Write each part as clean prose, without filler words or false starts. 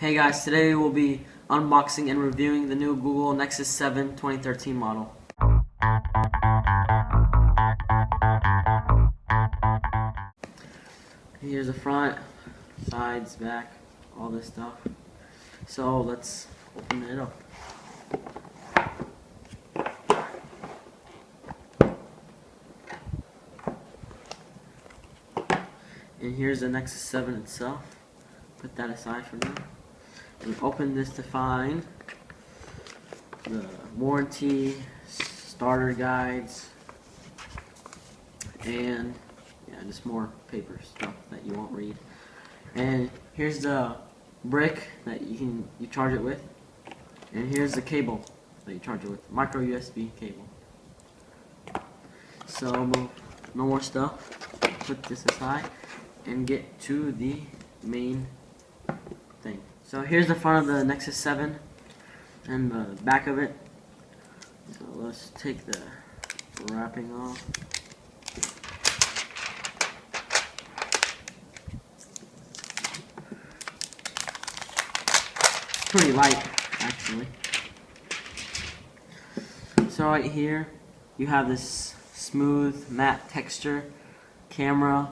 Hey guys, today we'll be unboxing and reviewing the new Google Nexus 7 2013 model. Here's the front, sides, back, all this stuff. So let's open it up. And here's the Nexus 7 itself. Put that aside for now. And open this to find the warranty, starter guides, and just more paper stuff that you won't read. And here's the brick that you charge it with. And here's the cable that you charge it with, micro USB cable. So no more stuff. Put this aside and get to the main thing. So here's the front of the Nexus 7 and the back of it. So let's take the wrapping off. It's pretty light, actually. So right here you have this smooth matte texture, camera,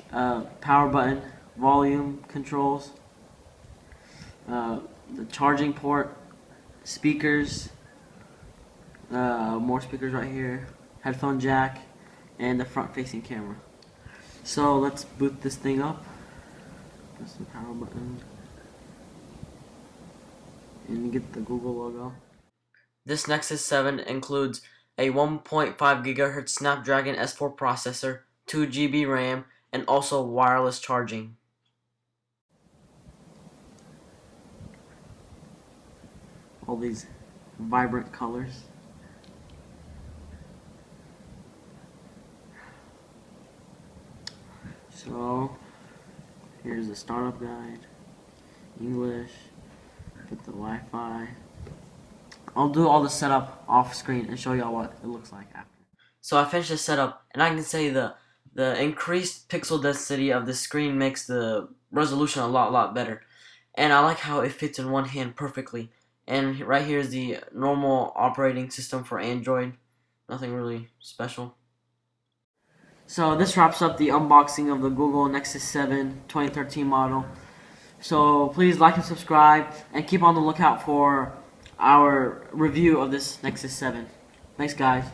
power button, volume controls, the charging port, speakers, more speakers right here, headphone jack, and the front facing camera. So let's boot this thing up. Press the power button and get the Google logo. This Nexus 7 includes a 1.5 GHz Snapdragon S4 processor, 2 GB RAM, and also wireless charging. All these vibrant colors. So here's the startup guide, English, put the Wi-Fi. I'll do all the setup off screen and show y'all what it looks like after. So I finished the setup, and I can say the increased pixel density of the screen makes the resolution a lot better. And I like how it fits in one hand perfectly. And right here is the normal operating system for Android. Nothing really special. So this wraps up the unboxing of the Google Nexus 7 2013 model. So please like and subscribe, and keep on the lookout for our review of this Nexus 7. Thanks guys.